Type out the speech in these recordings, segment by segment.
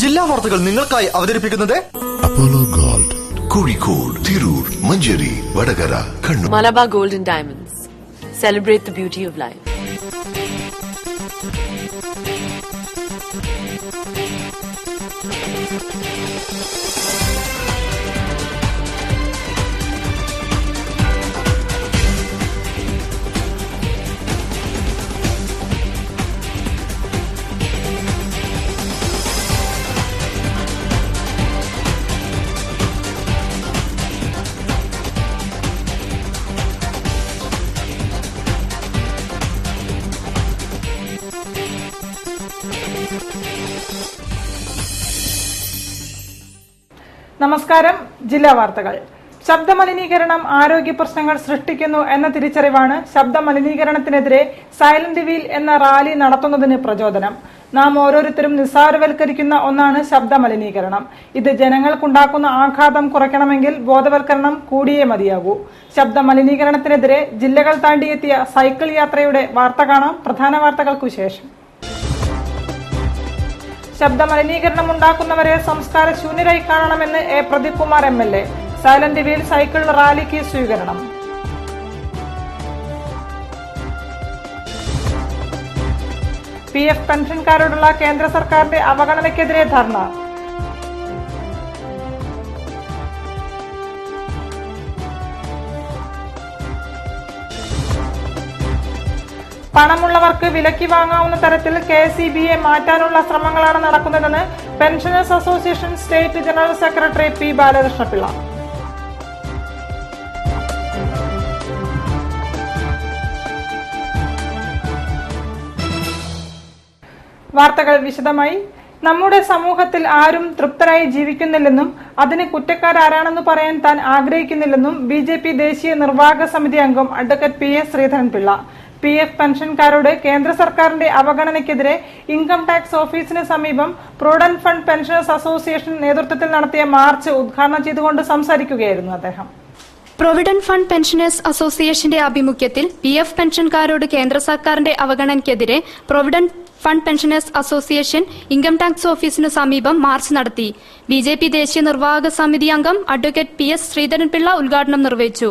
ജില്ലാ വാർത്തകൾ നിങ്ങൾക്കായി അവതരിപ്പിക്കുന്നത് Apollo Gold, Kozhikode, Tirur, Manjeri, Vadakara, Kannur. Malabar Gold and Diamonds. Celebrate the beauty of life. നമസ്കാരം. ജില്ലാ വാർത്തകൾ. ശബ്ദമലിനീകരണം ആരോഗ്യ പ്രശ്നങ്ങൾ സൃഷ്ടിക്കുന്നു എന്ന തിരിച്ചറിവാണ് ശബ്ദമലിനീകരണത്തിനെതിരെ സൈലന്റ് വീൽ എന്ന റാലി നടത്തുന്നതിന് പ്രചോദനം. നാം ഓരോരുത്തരും നിസ്സാരവൽക്കരിക്കുന്ന ഒന്നാണ് ശബ്ദമലിനീകരണം. ഇത് ജനങ്ങൾക്കുണ്ടാക്കുന്ന ആഘാതം കുറയ്ക്കണമെങ്കിൽ ബോധവൽക്കരണം കൂടിയേ മതിയാകൂ. ശബ്ദമലിനീകരണത്തിനെതിരെ ജില്ലകൾ താണ്ടിയെത്തിയ സൈക്കിൾ യാത്രയുടെ വാർത്ത കാണാം പ്രധാന വാർത്തകൾക്കു ശേഷം. ശബ്ദമലിനീകരണം ഉണ്ടാക്കുന്നവരെ സംസ്കാര ശൂന്യരായി കാണണമെന്ന് A Pradeep Kumar MLA. Silent wheel cycle റാലിക്ക് സ്വീകരണം. PF പെൻഷൻകാരോടുള്ള കേന്ദ്ര സർക്കാരിന്റെ അവഗണനയ്ക്കെതിരെ ധർണ. പണമുള്ളവർക്ക് വിലയ്ക്ക് വാങ്ങാവുന്ന തരത്തിൽ KCBയെ മാറ്റാനുള്ള ശ്രമങ്ങളാണ് നടക്കുന്നതെന്ന് pensioners association state general secretary P. Balakrishnapillai. വാർത്തകൾ വിശദമായി. നമ്മുടെ സമൂഹത്തിൽ ആരും തൃപ്തരായി ജീവിക്കുന്നില്ലെന്നും അതിന് കുറ്റക്കാരാരാണെന്ന് പറയാൻ താൻ ആഗ്രഹിക്കുന്നില്ലെന്നും BJP ദേശീയ നിർവാഹക സമിതി അംഗം അഡ്വക്കേറ്റ് PS ശ്രീധരൻപിള്ള. PF പെൻഷൻകാരോട് കേന്ദ്ര സർക്കാരിന്റെ അവഗണനയ്ക്കെതിരെ ഇൻകം ടാക്സ് ഓഫീസിന് സമീപം പ്രൊവിഡന്റ് ഫണ്ട് പെൻഷനേഴ്സ് അസോസിയേഷൻ നേതൃത്വത്തിൽ നടത്തിയ മാർച്ച് ഉദ്ഘാടനം ചെയ്തുകൊണ്ട് സംസാരിക്കുകയായിരുന്നു അദ്ദേഹം. പ്രൊവിഡന്റ് ഫണ്ട് പെൻഷനേഴ്സ് അസോസിയേഷന്റെ ആഭിമുഖ്യത്തിൽ PF പെൻഷൻകാരോട് കേന്ദ്ര സർക്കാരിന്റെ അവഗണനയ്ക്കെതിരെ provident fund pensioners association income tax ഓഫീസിനു സമീപം മാർച്ച് നടത്തി. BJP ദേശീയ നിർവാഹക സമിതി അംഗം അഡ്വക്കേറ്റ് PS ശ്രീധരൻപിള്ള ഉദ്ഘാടനം നിർവഹിച്ചു.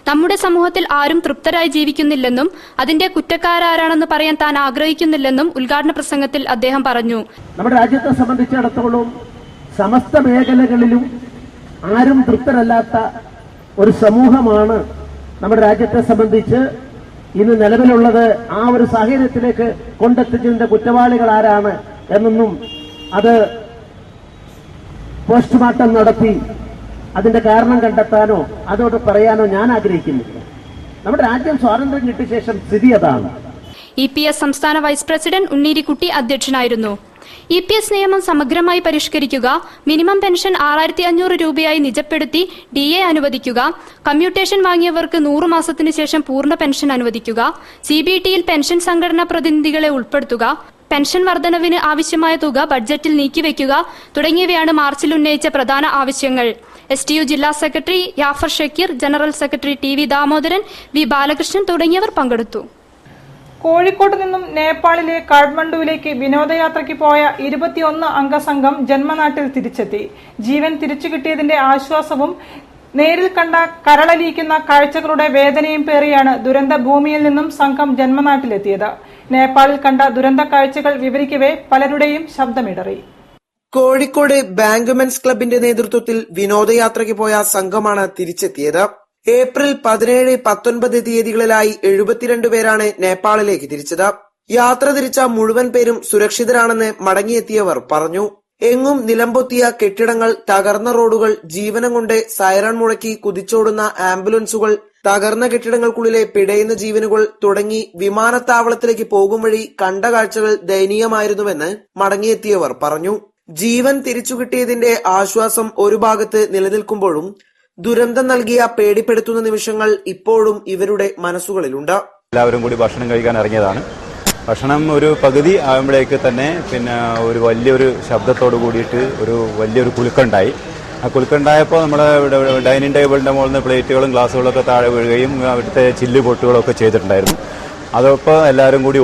നമ്മുടെ സമൂഹത്തിൽ ആരും തൃപ്തരായി ജീവിക്കുന്നില്ലെന്നും അതിന്റെ കുറ്റക്കാരാരാണെന്ന് പറയാൻ താൻ ആഗ്രഹിക്കുന്നില്ലെന്നും ഉദ്ഘാടന പ്രസംഗത്തിൽ അദ്ദേഹം പറഞ്ഞു. നമ്മുടെ രാജ്യത്തെ സംബന്ധിച്ചിടത്തോളം സമസ്ത മേഖലകളിലും ആരും തൃപ്തരല്ലാത്ത ഒരു സമൂഹമാണ് നമ്മുടെ രാജ്യത്തെ സംബന്ധിച്ച് ഇന്ന് നിലവിലുള്ളത്. ആ ഒരു സാഹചര്യത്തിലേക്ക് കൊണ്ടെത്തിച്ചതിന്റെ കുറ്റവാളികൾ ആരാണ് എന്നൊന്നും അത് പോസ്റ്റ്മോർട്ടം നടത്തി അതിന്റെ കാരണം കണ്ടെത്താനോ അതോട് പറയാനോ ഞാൻ ആഗ്രഹിക്കുന്നില്ല. നമ്മുടെ രാജ്യം സ്വാതന്ത്ര്യം കിട്ടിയ ശേഷം സ്ഥിതി അതാണ്. EPS സംസ്ഥാന വൈസ് പ്രസിഡന്റ് ഉണ്ണീരിക്കുട്ടി അധ്യക്ഷനായിരുന്നു. EPS നിയമം സമഗ്രമായി പരിഷ്കരിക്കുക, മിനിമം പെൻഷൻ 6500 രൂപയായി നിജപ്പെടുത്തി DA അനുവദിക്കുക, കമ്മ്യൂട്ടേഷൻ വാങ്ങിയവർക്ക് 100 മാസത്തിനു ശേഷം പൂർണ്ണ പെൻഷൻ അനുവദിക്കുക, CBTയിൽ പെൻഷൻ സംഘടനാ പ്രതിനിധികളെ ഉൾപ്പെടുത്തുക, പെൻഷൻ വർധനവിന് ആവശ്യമായ തുക ബഡ്ജറ്റിൽ നീക്കിവെക്കുക തുടങ്ങിയവയാണ് മാർച്ചിൽ ഉന്നയിച്ച പ്രധാന ആവശ്യങ്ങൾ. STU ജില്ലാ secretary Yafar Shakeer, general secretary TV Damodaran, V. Balakrishnan തുടങ്ങിയവർ പങ്കെടുത്തു. കോഴിക്കോട് നിന്നും നേപ്പാളിലെ കാഠ്മണ്ഡുവിലേക്ക് വിനോദയാത്രയ്ക്ക് പോയ 21 അംഗ സംഘം ജന്മനാട്ടിൽ തിരിച്ചെത്തി. ജീവൻ തിരിച്ചുകിട്ടിയതിന്റെ ആശ്വാസവും നേരിൽ കണ്ട കരളലിയിക്കുന്ന കാഴ്ചകളുടെ വേദനയും പേറിയാണ് ദുരന്ത ഭൂമിയിൽ നിന്നും സംഘം ജന്മനാട്ടിലെത്തിയത്. നേപ്പാളിൽ കണ്ട ദുരന്ത കാഴ്ചകൾ വിവരിക്കവേ പലരുടെയും ശബ്ദമിടറി. കോഴിക്കോട് ബാങ്ക്മെൻസ് ക്ലബിന്റെ നേതൃത്വത്തിൽ വിനോദയാത്രയ്ക്ക് പോയ സംഘമാണ് തിരിച്ചെത്തിയത്. ഏപ്രിൽ 17, 19 തീയതികളിലായി 72 പേരാണ് നേപ്പാളിലേക്ക് തിരിച്ചത്. യാത്ര തിരിച്ച മുഴുവൻ പേരും സുരക്ഷിതരാണെന്ന് മടങ്ങിയെത്തിയവർ പറഞ്ഞു. എങ്ങും നിലംപൊത്തിയ കെട്ടിടങ്ങൾ, തകർന്ന റോഡുകൾ, ജീവനം കൊണ്ട് സൈറൺ മുഴക്കി കുതിച്ചോടുന്ന ആംബുലൻസുകൾ, തകർന്ന കെട്ടിടങ്ങൾക്കുള്ളിലെ പിടയുന്ന ജീവനുകൾ തുടങ്ങി വിമാനത്താവളത്തിലേക്ക് പോകും വഴി കണ്ട കാഴ്ചകൾ ദയനീയമായിരുന്നുവെന്ന് മടങ്ങിയെത്തിയവർ പറഞ്ഞു. ജീവൻ തിരിച്ചുകിട്ടിയതിന്റെ ആശ്വാസം ഒരു ഭാഗത്ത് നിലനിൽക്കുമ്പോഴും ദുരന്തം നൽകിയ പേടിപ്പെടുത്തുന്ന നിമിഷങ്ങൾ ഇപ്പോഴും ഇവരുടെ മനസ്സുകളിലുണ്ട്. എല്ലാവരും കൂടി ഭക്ഷണം കഴിക്കാൻ ഇറങ്ങിയതാണ്. ഭക്ഷണം ഒരു പകുതി ആകുമ്പോഴേക്ക് തന്നെ ഒരു വലിയൊരു ശബ്ദത്തോട് കൂടിയിട്ട് ഒരു വലിയൊരു കുലുക്കുണ്ടായി. ആ കുലുക്കുണ്ടായപ്പോൾ നമ്മുടെ ഡൈനിങ് ടേബിളിന്റെ മുകളിൽ നിന്ന് പ്ലേറ്റുകളും ഗ്ലാസുകളൊക്കെ താഴെ വീഴുകയും അവിടുത്തെ ചില്ല് പൊട്ടുകളൊക്കെ ചെയ്തിട്ടുണ്ടായിരുന്നു. അതപ്പോൾ എല്ലാവരും കൂടി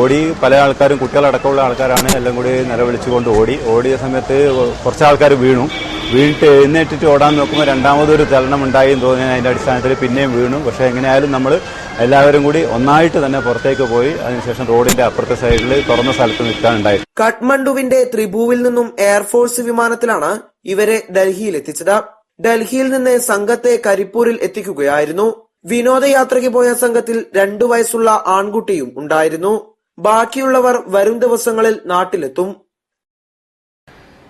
ഓടി പല ആൾക്കാരും കുട്ടികളടക്കമുള്ള ആൾക്കാരാണ് എല്ലാം കൂടി നിലവിളിച്ചുകൊണ്ട് ഓടിയ സമയത്ത് കുറച്ച് ആൾക്കാർ വീണിട്ട് എഴുന്നേറ്റിട്ട് ഓടാൻ നോക്കുമ്പോൾ രണ്ടാമതൊരു ചലനം ഉണ്ടായി എന്ന് തോന്നി. അതിൻ്റെ അടിസ്ഥാനത്തിൽ പിന്നെയും വീണു. പക്ഷേ എങ്ങനെയായാലും നമ്മൾ എല്ലാവരും കൂടി ഒന്നായിട്ട് തന്നെ പുറത്തേക്ക് പോയി അതിനുശേഷം റോഡിന്റെ അപ്പുറത്തെ സൈഡിൽ തുറന്ന സ്ഥലത്ത് നിൽക്കാനുണ്ടായി. കാഠ്മണ്ഡുവിന്റെ ത്രിഭുവിൽ നിന്നും എയർഫോഴ്സ് വിമാനത്തിലാണ് ഇവരെ ഡൽഹിയിൽ എത്തിച്ചത്. ഡൽഹിയിൽ നിന്ന് സംഘത്തെ കരിപ്പൂരിൽ എത്തിക്കുകയായിരുന്നു. വിനോദയാത്രയ്ക്ക് പോയ സംഘത്തിൽ 2 വയസ്സുള്ള ആൺകുട്ടിയും ഉണ്ടായിരുന്നു. ബാക്കിയുള്ളവർ വരും ദിവസങ്ങളിൽ നാട്ടിലെത്തും.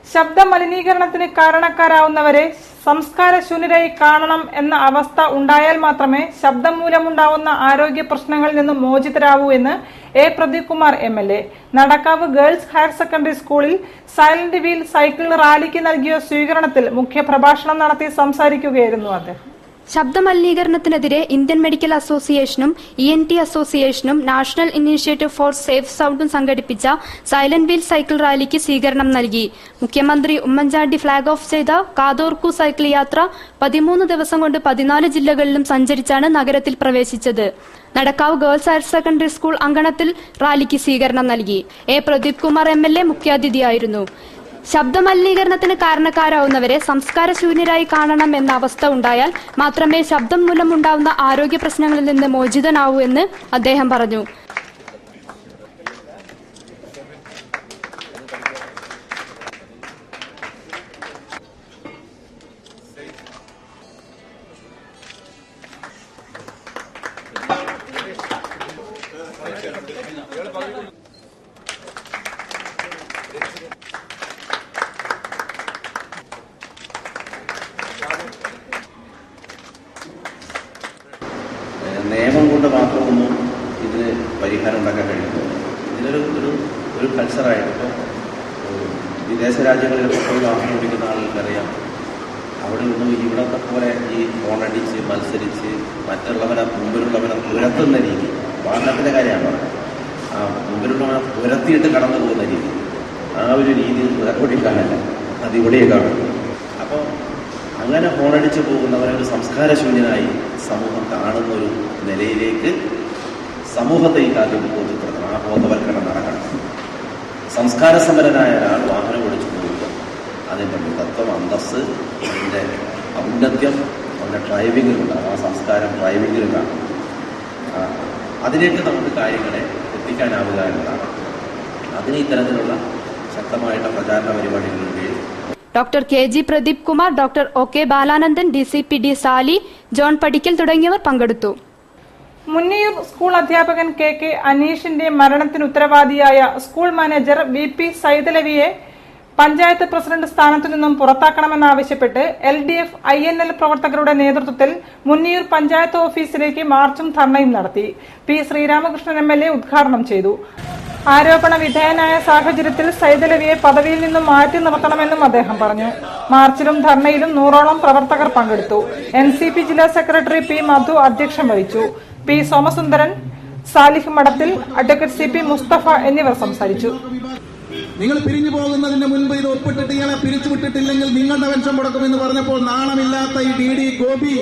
ശബ്ദ മലിനീകരണത്തിന് കാരണക്കാരാവുന്നവരെ സംസ്കാരശൂന്യരായി കാണണം എന്ന അവസ്ഥ ഉണ്ടായാൽ മാത്രമേ ശബ്ദം മൂലമുണ്ടാവുന്ന ആരോഗ്യ പ്രശ്നങ്ങളിൽ നിന്നും മോചിതരാവൂ എന്ന് A Pradeep Kumar MLA Nadakkavu girls higher secondary സ്കൂളിൽ സൈലന്റ് വീൽ സൈക്കിൾ റാലിക്ക് നൽകിയ സ്വീകരണത്തിൽ മുഖ്യപ്രഭാഷണം നടത്തി സംസാരിക്കുകയായിരുന്നു അദ്ദേഹം. ശബ്ദമലിനീകരണത്തിനെതിരെ ഇന്ത്യൻ മെഡിക്കൽ അസോസിയേഷനും ENT അസോസിയേഷനും നാഷണൽ ഇനീഷ്യേറ്റീവ് ഫോർ സേഫ് സൗണ്ടും സംഘടിപ്പിച്ച സൈലന്റ് വീൽ സൈക്കിൾ റാലിക്ക് സ്വീകരണം നൽകി. മുഖ്യമന്ത്രി ഉമ്മൻചാണ്ടി ഫ്ളാഗ് ഓഫ് ചെയ്ത കാതോർക്കു സൈക്കിൾ യാത്ര 13 ദിവസം കൊണ്ട് 14 ജില്ലകളിലും സഞ്ചരിച്ചാണ് നഗരത്തിൽ പ്രവേശിച്ചത്. Nadakkavu girls higher secondary school അങ്കണത്തിൽ റാലിക്ക് സ്വീകരണം നൽകി. A Pradeep Kumar MLA മുഖ്യാതിഥിയായിരുന്നു. ശബ്ദമലിനീകരണത്തിന് കാരണക്കാരാവുന്നവരെ സംസ്കാരശൂന്യരായി കാണണം എന്ന അവസ്ഥ ഉണ്ടായാൽ മാത്രമേ ശബ്ദം മൂലമുണ്ടാവുന്ന ആരോഗ്യ പ്രശ്നങ്ങളിൽ നിന്ന് മോചിതനാവൂ എന്ന് അദ്ദേഹം പറഞ്ഞു. നിയമം കൊണ്ട് മാത്രമൊന്നും ഇതിന് പരിഹാരം ഉണ്ടാക്കാൻ കഴിയുന്നത്. ഇതിനൊരു കൾച്ചറായിട്ട് ഇപ്പോൾ വിദേശ രാജ്യങ്ങളിലൊക്കെ പോയി വാഹനം ഓടിക്കുന്ന ആളുകൾക്കറിയാം. അവിടെ നിന്നും ഇവിടത്തെ പോലെ ഈ ഫോണടിച്ച് മത്സരിച്ച് മറ്റുള്ളവരെ മുമ്പിലുള്ളവരെ തുരത്തുന്ന രീതി, വാഹനത്തിൻ്റെ കാര്യമാണ് പറഞ്ഞത്. ആ മുമ്പിലുള്ളവരെ തുരത്തിയിട്ട് കടന്നു പോകുന്ന രീതി, ആ ഒരു രീതി ഓടിക്കാനല്ല, അതിവിടെ കാണും. അപ്പോൾ അങ്ങനെ ഫോണടിച്ച് പോകുന്നവരെ ഒരു സംസ്കാരശൂന്യനായി സമൂഹം കാണുന്ന ഒരു നിലയിലേക്ക് സമൂഹത്തെ ഈ കാര്യം ബോധ്യപ്പെടുത്തണം. ആ ബോധവൽക്കരണം നടക്കണം. സംസ്കാരസമ്പന്നനായ ഒരാൾ വാഹനം ഓടിച്ചു പോകുമ്പോൾ അതിൻ്റെ മിതത്വം, അന്തസ്സ്, അതിൻ്റെ ഔന്നത്യം അവൻ്റെ ഡ്രൈവിങ്ങിലുണ്ടാകും. ആ സംസ്കാരം ഡ്രൈവിങ്ങിലും കാണും. അതിലേക്ക് നമുക്ക് കാര്യങ്ങളെ എത്തിക്കാനാവുക എന്നതാണ്. അതിന് ഇത്തരത്തിലുള്ള ശക്തമായിട്ട് പ്രചാരണ പരിപാടികളുടെയും doctor KG Pradeep Kumar, doctor OK Balanandan, DCP D Sali, John Padikkal തുടങ്ങിയവർ പങ്കെടുത്തു. മുന്നിയൂർ സ്കൂൾ അധ്യാപകൻ KK അനീഷിന്റെ മരണത്തിന് ഉത്തരവാദിയായ സ്കൂൾ മാനേജർ VP സൈതലവിയെ പഞ്ചായത്ത് പ്രസിഡന്റ് സ്ഥാനത്തു നിന്നും പുറത്താക്കണമെന്നാവശ്യപ്പെട്ട് LDF INL പ്രവർത്തകരുടെ നേതൃത്വത്തിൽ മുന്നിയൂർ പഞ്ചായത്ത് ഓഫീസിലേക്ക് മാർച്ചും ധർണയും നടത്തി. P ശ്രീരാമകൃഷ്ണൻ MLA ഉദ്ഘാടനം ചെയ്തു. ആരോപണ വിധേയനായ സാഹചര്യത്തിൽ സൈതലവിയെ പദവിയിൽ നിന്നും മാറ്റി നിർത്തണമെന്നും അദ്ദേഹം പറഞ്ഞു. മാർച്ചിലും ധർണയിലും 100ഓളം പ്രവർത്തകർ പങ്കെടുത്തു. NCP ജില്ലാ സെക്രട്ടറി P മധു അധ്യക്ഷം വഹിച്ചു. P സോമസുന്ദരൻ, സാലിഹ് മഠത്തിൽ, അഡ്വക്കേറ്റ് CP മുസ്തഫ എന്നിവർ സംസാരിച്ചു. നിങ്ങൾ പിരിഞ്ഞു പോകുന്നതിന് മുൻപ് ഇത് ഒപ്പിട്ടിട്ട് ഇയാളെ പിരിച്ചുവിട്ടിട്ടില്ലെങ്കിൽ നിങ്ങളുടെ പെൻഷൻ മുടക്കുമെന്ന് പറഞ്ഞപ്പോൾ നാണമില്ലാത്ത ഈ DD ഗോപി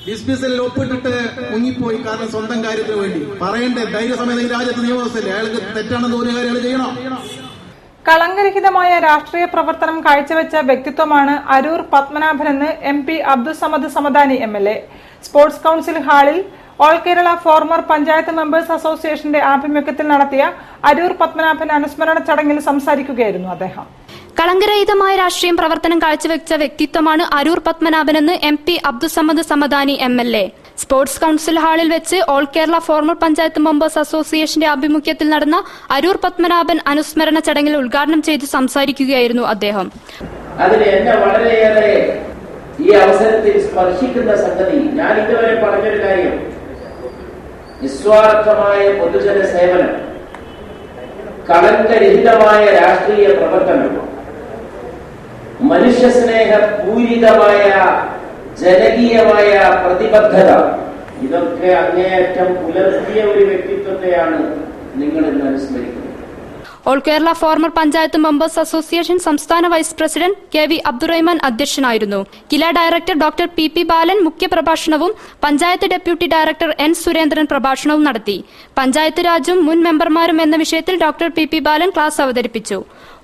ഡിസ്മിസലിൽ ഒപ്പിട്ടിട്ട് മുങ്ങിപ്പോയി. കാരണം സ്വന്തം കാര്യത്തിന് വേണ്ടി പറയണ്ടേ? ധൈര്യസമേത ഈ രാജ്യത്ത് നിയമവസ്ഥയില്ലേ? അയാൾക്ക് തെറ്റാണെന്ന് തോന്നിയ കാര്യങ്ങൾ ചെയ്യണം. കളങ്കരഹിതമായ രാഷ്ട്രീയ പ്രവർത്തനം കാഴ്ചവെച്ച വ്യക്തിത്വമാണ് അരൂർ പത്മനാഭനെന്ന് MP Abdussamad Samadani MLA sports council ഹാളിൽ all Kerala former panchayat members അസോസിയേഷന്റെ ആഭിമുഖ്യത്തിൽ നടത്തിയ അരൂർ പത്മനാഭൻ അനുസ്മരണ ചടങ്ങിൽ സംസാരിക്കുകയായിരുന്നു അദ്ദേഹം. കളങ്കരഹിതമായ രാഷ്ട്രീയം പ്രവർത്തനം കാഴ്ചവെച്ച വ്യക്തിത്വമാണ് അരൂർ പത്മനാഭനെന്ന് MP Abdussamad Samadani MLA sports council ഹാളിൽ വെച്ച് all Kerala former panchayat members അസോസിയേഷന്റെ ആഭിമുഖ്യത്തിൽ നടന്ന അരൂർ പത്മനാഭൻ അനുസ്മരണ ചടങ്ങിൽ ഉദ്ഘാടനം ചെയ്ത് സംസാരിക്കുകയായിരുന്നു അദ്ദേഹം. അതിന് എന്നെ വളരെയേറെ ഈ അവസരത്തിൽ സ്പർശിക്കുന്ന സംഗതി, ഞാൻ ഇതുവരെ പറഞ്ഞൊരു കാര്യം, നിസ്വാർത്ഥമായ പൊതുജന സേവനം, കളങ്കരഹിതമായ രാഷ്ട്രീയ പ്രവർത്തനം, മനുഷ്യസ്നേഹ പൂരിതമായ ജനകീയമായ പ്രതിബദ്ധത, ഇതൊക്കെ അങ്ങേയറ്റം പുലർത്തിയ ഒരു വ്യക്തിത്വത്തെയാണ് നിങ്ങൾ ഇന്ന് അനുസ്മരിക്കുന്നത്. All Kerala former panchayat members association സംസ്ഥാന വൈസ് പ്രസിഡന്റ് KV അബ്ദുറഹ്മാൻ അധ്യക്ഷനായിരുന്നു. Kila director doctor PP Balan മുഖ്യപ്രഭാഷണവും panchayat deputy director N Surendran പ്രഭാഷണവും നടത്തി. പഞ്ചായത്ത് രാജും മുൻ മെമ്പർമാരും എന്ന വിഷയത്തിൽ ഡോക്ടർ PP ബാലൻ ക്ലാസ് അവതരിപ്പിച്ചു.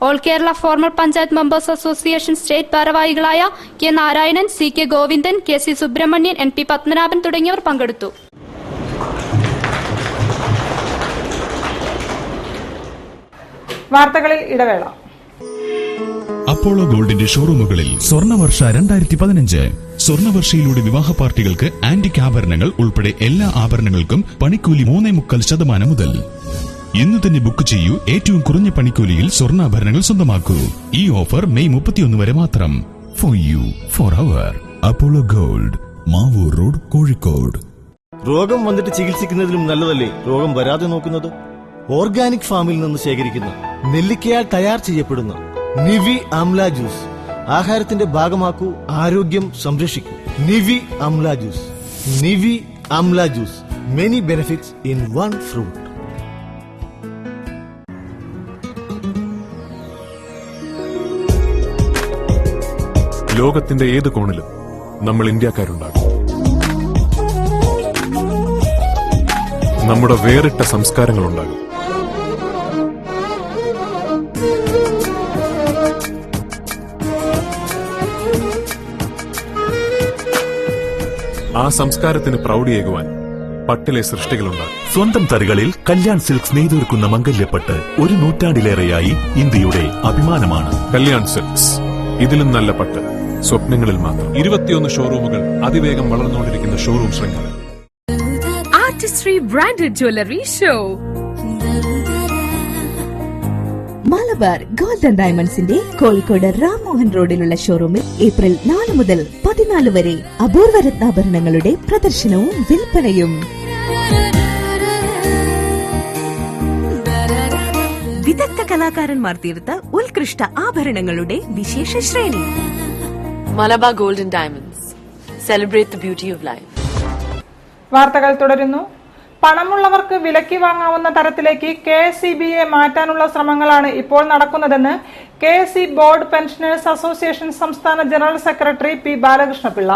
All Kerala former panchayat members association state ഭാരവാഹികളായ K Narayanan, CK Govindan, KC Subramanian, NP Padmanabhan തുടങ്ങിയവർ പങ്കെടുത്തു. വാർത്തകളിൽ ഇടവേള. അപ്പോളോ ഗോൾഡിന്റെ ഷോറൂമുകളിൽ സ്വർണ്ണവർഷ 2015. സ്വർണ്ണവർഷയിലൂടെ വിവാഹ പാർട്ടികൾക്ക് ആന്റിക് ആഭരണങ്ങൾ ഉൾപ്പെടെ എല്ലാ ആഭരണങ്ങൾക്കും പണിക്കൂലി 3.25% മുതൽ. ഇന്ന് തന്നെ ബുക്ക് ചെയ്യൂ. ഏറ്റവും കുറഞ്ഞ പണിക്കൂലിയിൽ സ്വർണ്ണാഭരണങ്ങൾ സ്വന്തമാക്കൂ. ഈ ഓഫർ മെയ് 31 വരെ മാത്രം. ഫോർ യു, ഫോർ അവർ. Apollo Gold, Mavoor road, Kozhikode. രോഗം വന്നിട്ട് ചികിത്സിക്കുന്നതിലും നല്ലതല്ലേ രോഗം വരാതെ നോക്കുന്നത്? ഓർഗാനിക് ഫാമിൽ നിന്ന് ശേഖരിക്കുന്ന നെല്ലിക്കയാൽ തയ്യാർ ചെയ്യപ്പെടുന്ന നിവി ആംല ജ്യൂസ് ആഹാരത്തിന്റെ ഭാഗമാക്കൂ. ആരോഗ്യം സംരക്ഷിക്കൂ. Nivi amla juice. Nivi amla juice. Many benefits in one fruit. ലോകത്തിന്റെ ഏത് കോണിലും നമ്മൾ ഇന്ത്യക്കാരുണ്ടാകും. നമ്മുടെ വേറിട്ട സംസ്കാരങ്ങളുണ്ടാകും. ആ സംസ്കാരത്തിന് പ്രൗഢിയേകുവാൻ പട്ടിലെ സൃഷ്ടികളുണ്ടാകും. സ്വന്തം തറികളിൽ കല്യാൺ സിൽക്സ് നെയ്തൊരുക്കുന്ന മംഗല്യപ്പട്ട് 1 നൂറ്റാണ്ടിലേറെയായി ഇന്ത്യയുടെ അഭിമാനമാണ്. കല്യാൺ സിൽക്സ്, ഇതിലും നല്ല പട്ട് സ്വപ്നങ്ങളിൽ മാത്രം. 21 ഷോറൂമുകൾ, അതിവേഗം വളർന്നുകൊണ്ടിരിക്കുന്ന ഷോറൂം ശൃംഖല. Artistry Branded Jewelry Show. Malabar gold and ഡയമണ്ട്സിന്റെ കോഴിക്കോട് രാംമോഹൻ റോഡിലുള്ള ഷോറൂമിൽ ഏപ്രിൽ 4 മുതൽ 14 വരെ അപൂർവ രത്നാഭരണങ്ങളുടെ പ്രദർശനവും വിൽപ്പനയും. വിദഗ്ധ കലാകാരന്മാർ തീർത്ത ഉത്കൃഷ്ട ആഭരണങ്ങളുടെ വിശേഷ ശ്രേണി. Malabar Gold and Diamonds. Celebrate the beauty of life. വാർത്തകൾ തുടരുന്നു. പണമുള്ളവർക്ക് വിലയ്ക്ക് വാങ്ങാവുന്ന തരത്തിലേക്ക് KSEBയെ മാറ്റാനുള്ള ശ്രമങ്ങളാണ് ഇപ്പോൾ നടക്കുന്നതെന്ന് KSE ബോർഡ് പെൻഷനേഴ്സ് അസോസിയേഷൻ സംസ്ഥാന general secretary P Balakrishnapillai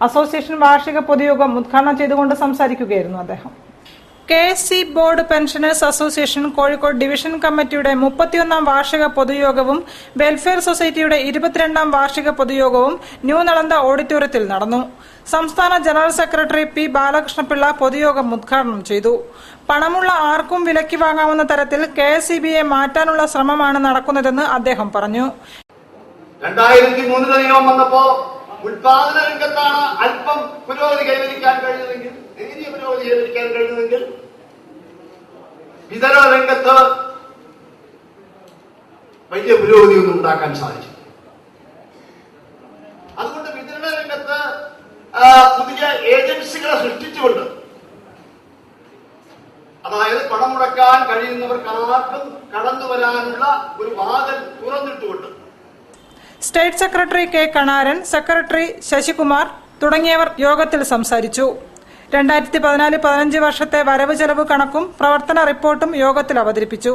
association വാർഷിക പൊതുയോഗം ഉദ്ഘാടനം ചെയ്തുകൊണ്ട് സംസാരിക്കുകയായിരുന്നു അദ്ദേഹം. KSE board pensioners association Kozhikode division കമ്മിറ്റിയുടെ 31ാം വാർഷിക പൊതുയോഗവും വെൽഫെയർ സൊസൈറ്റിയുടെ 22ാം വാർഷിക പൊതുയോഗവും ന്യൂ നളന്ദ ഓഡിറ്റോറിയത്തിൽ നടന്നു. സംസ്ഥാന ജനറൽ സെക്രട്ടറി P ബാലകൃഷ്ണപിള്ള പൊതുയോഗം ഉദ്ഘാടനം ചെയ്തു. പണമുള്ള ആർക്കും വിലയ്ക്ക് വാങ്ങാവുന്ന തരത്തിൽ KSEBയെ മാറ്റാനുള്ള ശ്രമമാണ് നടക്കുന്നതെന്ന് അദ്ദേഹം പറഞ്ഞു. 2003 നിയമം വന്നപ്പോ ഉത്പാദന രംഗത്താണ് അല്പം പുരോഗതി കൈവരിക്കാൻ കഴിയുമെങ്കിൽ, നേരിയ പുരോഗതി കൈവരിക്കാൻ കഴിയുമെങ്കിൽ വിതരണ രംഗത്ത് വലിയ പുരോഗതിയൊന്നും ഉണ്ടാക്കാൻ സാധിച്ചു. അതുകൊണ്ട് വിതരണ രംഗത്ത് പുതിയ ഏജൻസികളെ സൃഷ്ടിച്ചുകൊണ്ട്, അതായത് പണം മുടക്കാൻ കഴിയുന്നവർക്ക് ആർക്കും കടന്നു വരാനുള്ള ഒരു വാതിൽ തുറന്നിട്ടുകൊണ്ട് state secretary K Kanaran, secretary Sasikumar തുടങ്ങിയവർ യോഗത്തിൽ സംസാരിച്ചു. 2014-15 വർഷത്തെ വരവ് ചെലവ് കണക്കും പ്രവർത്തന റിപ്പോർട്ടും യോഗത്തിൽ അവതരിപ്പിച്ചു.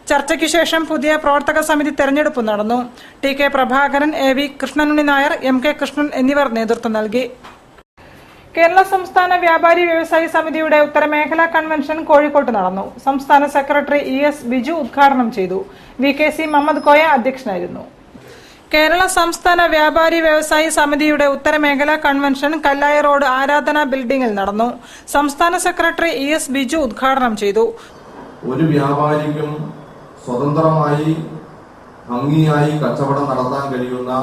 ചർച്ചയ്ക്ക് ശേഷം പുതിയ പ്രവർത്തക സമിതി തെരഞ്ഞെടുപ്പ് നടന്നു. TK Prabhakaran, AV Krishnanunni Nair, MK Krishnan എന്നിവർ നേതൃത്വം നൽകി. കേരള സംസ്ഥാന വ്യാപാരി വ്യവസായി സമിതിയുടെ ഉത്തരമേഖലാ കൺവെൻഷൻ കോഴിക്കോട്ട് നടന്നു. സംസ്ഥാന സെക്രട്ടറി ES ബിജു ഉദ്ഘാടനം ചെയ്തു. VKC മുഹമ്മദ് കോയ അധ്യക്ഷനായിരുന്നു. കേരള സംസ്ഥാന വ്യാപാരി വ്യവസായി സമിതിയുടെ ഉത്തരമേഖലാ കൺവെൻഷൻ കല്ലായ റോഡ് ആരാധന ബിൽഡിംഗിൽ നടന്നു. സംസ്ഥാന സെക്രട്ടറി ES ബിജു ഉദ്ഘാടനം ചെയ്തു. ഒരു വ്യാപാരിക്കും സ്വതന്ത്രമായി ഭംഗിയായി കച്ചവടം നടത്താൻ കഴിയുന്ന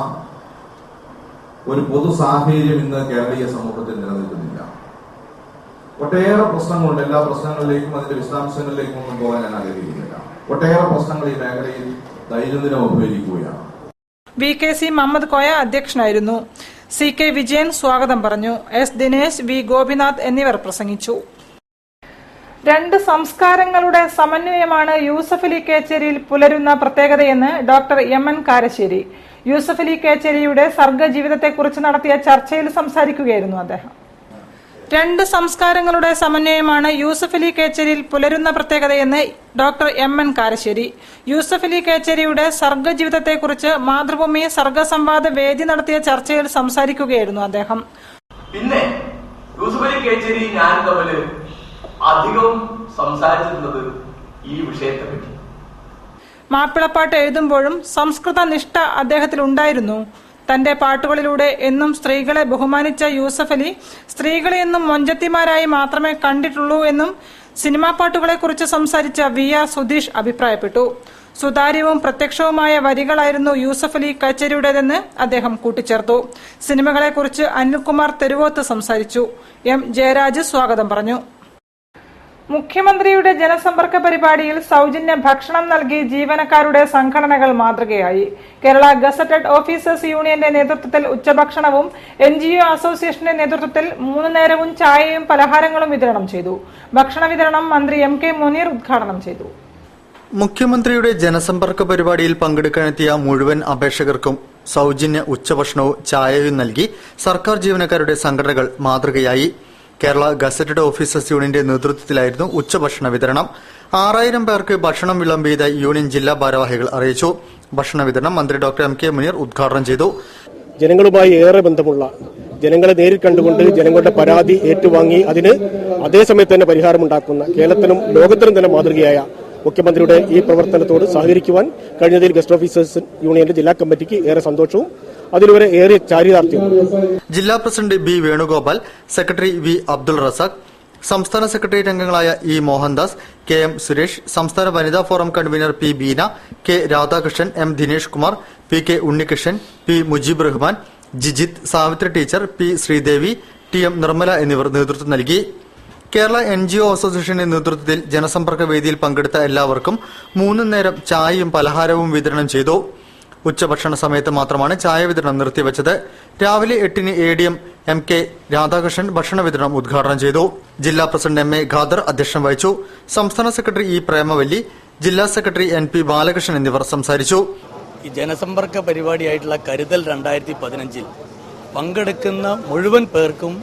ഒരു പൊതു സാഹചര്യം ഇന്ന് കേരളീയ സമൂഹത്തിൽ നിലനിൽക്കുന്നില്ല. ഒട്ടേറെ പ്രശ്നങ്ങളുണ്ട്. എല്ലാ പ്രശ്നങ്ങളിലേക്കും അതിന്റെ വിശദാംശങ്ങളിലേക്കും ഒന്നും പോകാൻ ഞാൻ ആഗ്രഹിക്കുന്നില്ല. ഒട്ടേറെ പ്രശ്നങ്ങൾ ഈ മേഖലയിൽ ദൈനംദിനം ഉപയോഗിക്കുകയാണ്. VKC മുഹമ്മദ് കോയ അധ്യക്ഷനായിരുന്നു. CK വിജയൻ സ്വാഗതം പറഞ്ഞു. S ദിനേശ്, V ഗോപിനാഥ് എന്നിവർ പ്രസംഗിച്ചു. 2 സംസ്കാരങ്ങളുടെ സമന്വയമാണ് യൂസഫലി കേച്ചേരിയിൽ പുലരുന്ന പ്രത്യേകതയെന്ന് ഡോക്ടർ MN കാരശ്ശേരി. യൂസഫലി കേച്ചേരിയുടെ സർഗ ജീവിതത്തെക്കുറിച്ച് നടത്തിയ ചർച്ചയിൽ സംസാരിക്കുകയായിരുന്നു അദ്ദേഹം. രണ്ട് സംസ്കാരങ്ങളുടെ സമന്വയമാണ് യൂസഫ് അലി കേച്ചേരിയിൽ പുലരുന്ന പ്രത്യേകതയെന്ന് ഡോക്ടർ എം.എൻ. കാരശ്ശേരി. യൂസഫ് അലി കേച്ചേരിയുടെ സർഗജീവിതത്തെക്കുറിച്ച് മാതൃഭൂമി സർഗസംവാദ വേദി നടത്തിയ ചർച്ചയിൽ സംസാരിക്കുകയായിരുന്നു അദ്ദേഹം. പിന്നെ യൂസഫ് അലി കേച്ചേരി ഞാൻ തമ്മിൽ അധികം സംസാരിച്ചിരുന്നത് ഈ വിഷയത്തെ പറ്റി. മാപ്പിളപ്പാട്ട് എഴുതുമ്പോഴും സംസ്കൃത നിഷ്ഠ അദ്ദേഹത്തിൽ ഉണ്ടായിരുന്നു. തന്റെ പാട്ടുകളിലൂടെ എന്നും സ്ത്രീകളെ ബഹുമാനിച്ച യൂസഫ് അലി സ്ത്രീകളെ എന്നും മൊഞ്ചത്തിമാരായി മാത്രമേ കണ്ടിട്ടുള്ളൂ എന്നും സിനിമാ പാട്ടുകളെക്കുറിച്ച് സംസാരിച്ച വി.ആർ. സുധീഷ് അഭിപ്രായപ്പെട്ടു. സുതാര്യവും പ്രത്യക്ഷവുമായ വരികളായിരുന്നു യൂസഫ് അലി കച്ചേരിയുടേതെന്ന് അദ്ദേഹം കൂട്ടിച്ചേർത്തു. സിനിമകളെക്കുറിച്ച് അനിൽകുമാർ തെരുവോത്ത് സംസാരിച്ചു. എം. ജയരാജ് സ്വാഗതം പറഞ്ഞു. മുഖ്യമന്ത്രിയുടെ ജനസമ്പർക്ക പരിപാടിയിൽ സൗജന്യ ഭക്ഷണം നൽകി ജീവനക്കാരുടെ സംഘടനകൾ മാതൃകയായി. കേരള ഗസറ്റഡ് ഓഫീസേഴ്സ് യൂണിയന്റെ നേതൃത്വത്തിൽ ഉച്ചഭക്ഷണവും NGO അസോസിയേഷന്റെ നേതൃത്വത്തിൽ 3 നേരവും ചായയും പലഹാരങ്ങളും വിതരണം ചെയ്തു. ഭക്ഷണ വിതരണം മന്ത്രി M.K. മുനീർ ഉദ്ഘാടനം ചെയ്തു. മുഖ്യമന്ത്രിയുടെ ജനസമ്പർക്ക പരിപാടിയിൽ പങ്കെടുക്കാനെത്തിയ മുഴുവൻ അപേക്ഷകർക്കും സൗജന്യ ഉച്ചഭക്ഷണവും ചായയും നൽകി സർക്കാർ ജീവനക്കാരുടെ സംഘടനകൾ മാതൃകയായി. കേരള ഗസറ്റഡ് ഓഫീസേഴ്സ് യൂണിയന്റെ നേതൃത്വത്തിലായിരുന്നു ഉച്ചഭക്ഷണ വിതരണം. 6000 പേർക്ക് ഭക്ഷണം വിളമ്പിയത് യൂണിയൻ ജില്ലാ ഭാരവാഹികൾ അറിയിച്ചു. ഭക്ഷണ വിതരണം മന്ത്രി ഡോക്ടർ M.K. മുനീർ ഉദ്ഘാടനം ചെയ്തു. ജനങ്ങളുമായി ഏറെ ബന്ധമുള്ള, ജനങ്ങളെ നേരിൽ കണ്ടുകൊണ്ട് ജനങ്ങളുടെ പരാതി ഏറ്റുവാങ്ങി അതിന് അതേസമയത്ത് തന്നെ പരിഹാരമുണ്ടാക്കുന്ന കേരളത്തിനും ലോകത്തിനും തന്നെ മാതൃകയായ മുഖ്യമന്ത്രിയുടെ ഈ പ്രവർത്തനത്തോട് സഹകരിക്കുവാൻ കഴിഞ്ഞതിൽ ഗസ്റ്റ് ഓഫീസേഴ്സ് യൂണിയന്റെ ജില്ലാ കമ്മിറ്റിക്ക് ഏറെ സന്തോഷവും അതിലൂടെ ഏറെ ചാരിതാർത്ഥ്യവും. ജില്ലാ president B. Venugopal, secretary V. Abdul Razak, സംസ്ഥാന സെക്രട്ടേറിയറ്റ് അംഗങ്ങളായ E. മോഹൻദാസ്, K.M. സുരേഷ്, സംസ്ഥാന വനിതാ forum convener P. Beena, K. Radhakrishnan, M. Dinesh Kumar, P.K. Unnikrishnan, P. Mujeeb Rahman, Jijith, Savitri teacher, P. Sreedevi, T.M. Nirmala എന്നിവർ നേതൃത്വം നൽകി. കേരള NGO അസോസിയേഷന്റെ നേതൃത്വത്തിൽ ജനസമ്പർക്ക വേദിയിൽ പങ്കെടുത്ത എല്ലാവർക്കും 3 നേരം ചായയും പലഹാരവും വിതരണം ചെയ്തു. ഉച്ചഭക്ഷണ സമയത്ത് മാത്രമാണ് ചായ വിതരണം നിർത്തിവച്ചത്. രാവിലെ 8-ന് ADM M.K. രാധാകൃഷ്ണൻ ഭക്ഷണ വിതരണം ഉദ്ഘാടനം ചെയ്തു. ജില്ലാ പ്രസിഡന്റ് M.A. ഖാദർ അധ്യക്ഷം വഹിച്ചു. സംസ്ഥാന സെക്രട്ടറി E. പ്രേമവല്ലി, ജില്ലാ സെക്രട്ടറി N.P. ബാലകൃഷ്ണൻ എന്നിവർ സംസാരിച്ചു. ഈ ജനസമ്പർക്ക പരിപാടിയായിട്ടുള്ള കരുതൽ 2015 പങ്കെടുക്കുന്ന മുഴുവൻ പേർക്കും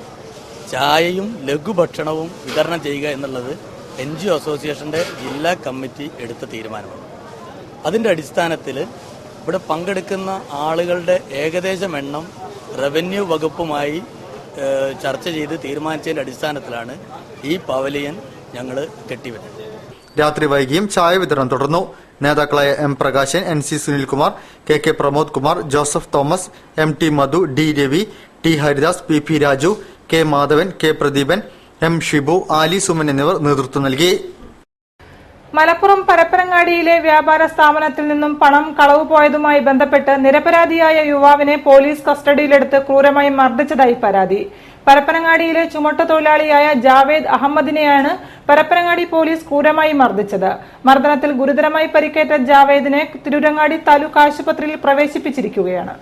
ചായയും ലഘുഭക്ഷണവും വിതരണം ചെയ്യുക എന്നുള്ളത് NGO അസോസിയേഷന്റെ ജില്ലാ കമ്മിറ്റി എടുത്ത തീരുമാനമാണ്. അതിന്റെ അടിസ്ഥാനത്തിൽ ഇവിടെ പങ്കെടുക്കുന്ന ആളുകളുടെ ഏകദേശം എണ്ണം റവന്യൂ വകുപ്പുമായി ചർച്ച ചെയ്ത് തീരുമാനിച്ചതിന്റെ അടിസ്ഥാനത്തിലാണ് ഈ പവലിയൻ ഞങ്ങൾ കെട്ടിവെച്ചത്. രാത്രി വൈകിയും ചായ വിതരണം തുടർന്നു. നേതാക്കളായ M. Prakashan, NC Sunilkumar, K.K. Pramod Kumar, Joseph Thomas, M.T. Madhu, D. Ravi, T. Haridas, P.P. Raju, K. Madhavan, K. Pradeepan, M. Shibu, Ali Suman എന്നിവർ നേതൃത്വം നൽകി. മലപ്പുറം പരപ്പനങ്ങാടിയിലെ വ്യാപാര സ്ഥാപനത്തിൽ നിന്നും പണം കളവ് പോയതുമായി ബന്ധപ്പെട്ട് നിരപരാധിയായ യുവാവിനെ പോലീസ് കസ്റ്റഡിയിലെടുത്ത് ക്രൂരമായി മർദ്ദിച്ചതായി പരാതി. പരപ്പനങ്ങാടിയിലെ ചുമട്ടുതൊഴിലാളിയായ ജാവേദ് അഹമ്മദിനെയാണ് പരപ്പനങ്ങാടി പോലീസ് ക്രൂരമായി മർദ്ദിച്ചത്. മർദ്ദനത്തിൽ ഗുരുതരമായി പരിക്കേറ്റ ജാവേദിനെ തിരൂരങ്ങാടി താലൂക്ക് ആശുപത്രിയിൽ പ്രവേശിപ്പിച്ചിരിക്കുകയാണ്.